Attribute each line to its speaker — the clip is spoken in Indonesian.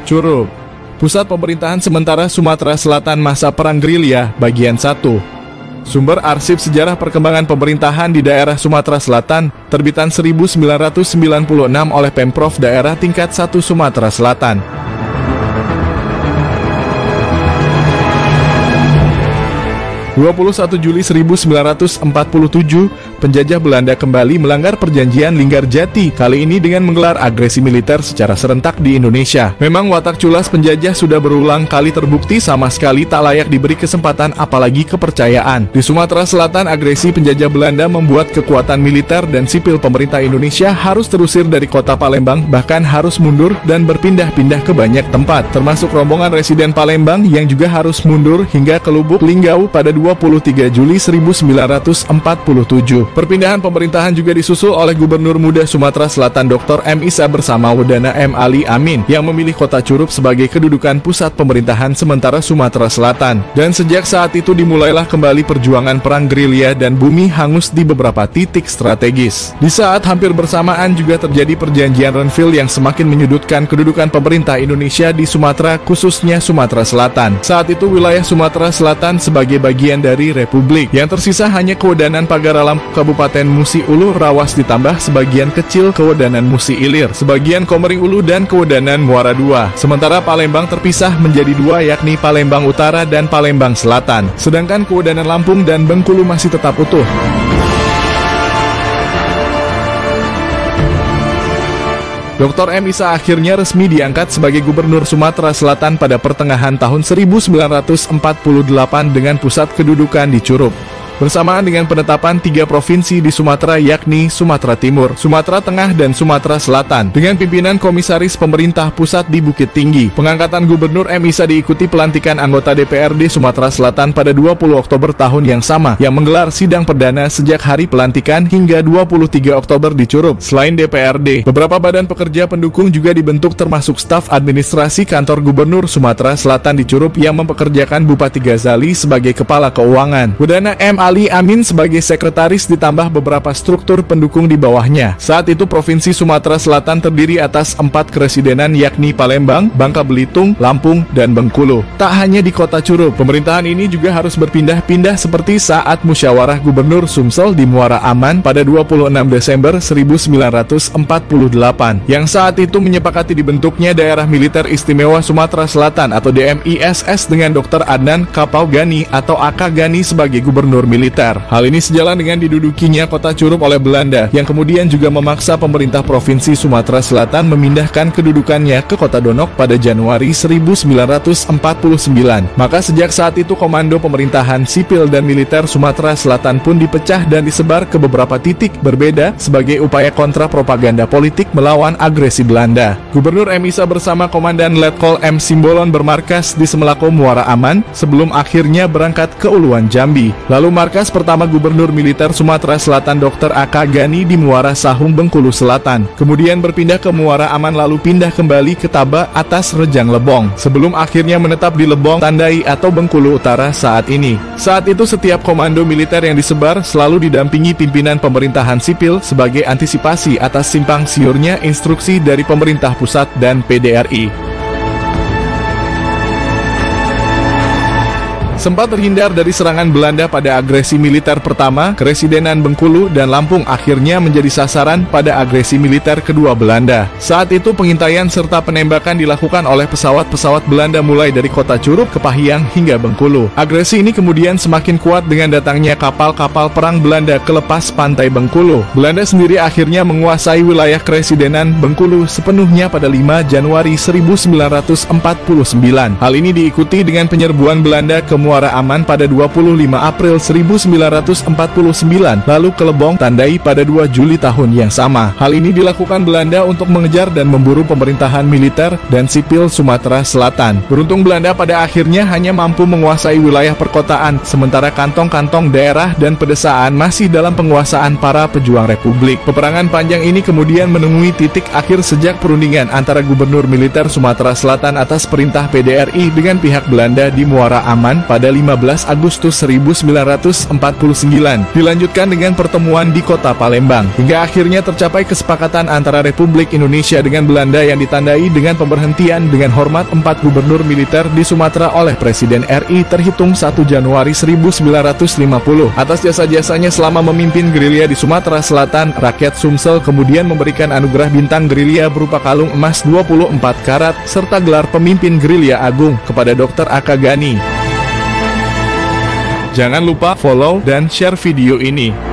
Speaker 1: Curup. Pusat Pemerintahan Sementara Sumatera Selatan Masa Perang Gerilya, Bagian 1. Sumber arsip sejarah perkembangan pemerintahan di daerah Sumatera Selatan, terbitan 1996 oleh Pemprov Daerah Tingkat 1 Sumatera Selatan. 21 Juli 1947, penjajah Belanda kembali melanggar perjanjian Linggarjati, kali ini dengan menggelar agresi militer secara serentak di Indonesia. Memang watak culas penjajah sudah berulang kali terbukti sama sekali tak layak diberi kesempatan apalagi kepercayaan. Di Sumatera Selatan, agresi penjajah Belanda membuat kekuatan militer dan sipil pemerintah Indonesia harus terusir dari kota Palembang, bahkan harus mundur dan berpindah-pindah ke banyak tempat, termasuk rombongan residen Palembang yang juga harus mundur hingga ke Lubuk Linggau pada 23 Juli 1947. Perpindahan pemerintahan juga disusul oleh Gubernur Muda Sumatera Selatan Dr. M. Isa bersama Wedana M. Ali Amin yang memilih kota Curup sebagai kedudukan pusat pemerintahan sementara Sumatera Selatan. Dan sejak saat itu dimulailah kembali perjuangan perang gerilya dan bumi hangus di beberapa titik strategis. Di saat hampir bersamaan juga terjadi perjanjian Renville yang semakin menyudutkan kedudukan pemerintah Indonesia di Sumatera, khususnya Sumatera Selatan. Saat itu wilayah Sumatera Selatan sebagai bagian dari Republik. Yang tersisa hanya kewedanan Pagaralam, Kabupaten Musi Ulu, Rawas ditambah sebagian kecil kewedanan Musi Ilir, sebagian Komering Ulu dan kewedanan Muara II. Sementara Palembang terpisah menjadi dua, yakni Palembang Utara dan Palembang Selatan. Sedangkan kewedanan Lampung dan Bengkulu masih tetap utuh. Dr. M. Isa akhirnya resmi diangkat sebagai Gubernur Sumatera Selatan pada pertengahan tahun 1948 dengan pusat kedudukan di Curup. Bersamaan dengan penetapan 3 provinsi di Sumatera, yakni Sumatera Timur, Sumatera Tengah, dan Sumatera Selatan, dengan pimpinan Komisaris Pemerintah Pusat di Bukit Tinggi. Pengangkatan Gubernur M. Isa diikuti pelantikan anggota DPRD Sumatera Selatan pada 20 Oktober tahun yang sama, yang menggelar sidang perdana sejak hari pelantikan hingga 23 Oktober di Curup. Selain DPRD, beberapa badan pekerja pendukung juga dibentuk, termasuk staf administrasi kantor Gubernur Sumatera Selatan di Curup yang mempekerjakan Bupati Ghazali sebagai Kepala Keuangan, Wedana M. Ali Amin sebagai sekretaris, ditambah beberapa struktur pendukung di bawahnya. Saat itu Provinsi Sumatera Selatan terdiri atas 4 keresidenan, yakni Palembang, Bangka Belitung, Lampung, dan Bengkulu. Tak hanya di kota Curup, pemerintahan ini juga harus berpindah-pindah seperti saat musyawarah Gubernur Sumsel di Muara Aman pada 26 Desember 1948, yang saat itu menyepakati dibentuknya Daerah Militer Istimewa Sumatera Selatan atau DMISS dengan Dr. Adnan Kapau Gani atau AK Gani sebagai Gubernur Militer. Hal ini sejalan dengan didudukinya kota Curup oleh Belanda, yang kemudian juga memaksa pemerintah Provinsi Sumatera Selatan memindahkan kedudukannya ke kota Donok pada Januari 1949. Maka sejak saat itu komando pemerintahan sipil dan militer Sumatera Selatan pun dipecah dan disebar ke beberapa titik berbeda sebagai upaya kontra propaganda politik melawan agresi Belanda. Gubernur M. Isa bersama Komandan Letkol M. Simbolon bermarkas di Semelako Muara Aman sebelum akhirnya berangkat ke Uluan Jambi. Lalu markas pertama Gubernur Militer Sumatera Selatan Dr. AK Gani di Muara Sahung, Bengkulu Selatan. Kemudian berpindah ke Muara Aman lalu pindah kembali ke Taba atas Rejang Lebong, sebelum akhirnya menetap di Lebong Tandai atau Bengkulu Utara saat ini. Saat itu setiap komando militer yang disebar selalu didampingi pimpinan pemerintahan sipil sebagai antisipasi atas simpang siurnya instruksi dari pemerintah pusat dan PDRI. Sempat terhindar dari serangan Belanda pada agresi militer pertama, keresidenan Bengkulu dan Lampung akhirnya menjadi sasaran pada agresi militer kedua Belanda. Saat itu pengintaian serta penembakan dilakukan oleh pesawat-pesawat Belanda mulai dari kota Curup ke Pahiyang hingga Bengkulu. Agresi ini kemudian semakin kuat dengan datangnya kapal-kapal perang Belanda ke lepas pantai Bengkulu. Belanda sendiri akhirnya menguasai wilayah keresidenan Bengkulu sepenuhnya pada 5 Januari 1949. Hal ini diikuti dengan penyerbuan Belanda ke Muara Aman pada 25 April 1949, lalu ke Lebong Tandai pada 2 Juli tahun yang sama. Hal ini dilakukan Belanda untuk mengejar dan memburu pemerintahan militer dan sipil Sumatera Selatan. Beruntung Belanda pada akhirnya hanya mampu menguasai wilayah perkotaan, sementara kantong-kantong daerah dan pedesaan masih dalam penguasaan para pejuang Republik. Peperangan panjang ini kemudian menemui titik akhir sejak perundingan antara Gubernur Militer Sumatera Selatan atas perintah PDRI dengan pihak Belanda di Muara Aman pada pada 15 Agustus 1949. Dilanjutkan dengan pertemuan di kota Palembang, hingga akhirnya tercapai kesepakatan antara Republik Indonesia dengan Belanda yang ditandai dengan pemberhentian dengan hormat 4 gubernur militer di Sumatera oleh Presiden RI terhitung 1 Januari 1950. Atas jasa-jasanya selama memimpin gerilya di Sumatera Selatan, rakyat Sumsel kemudian memberikan anugerah bintang gerilya berupa kalung emas 24 karat serta gelar pemimpin gerilya agung kepada Dr. Aka Gani. Jangan lupa follow dan share video ini.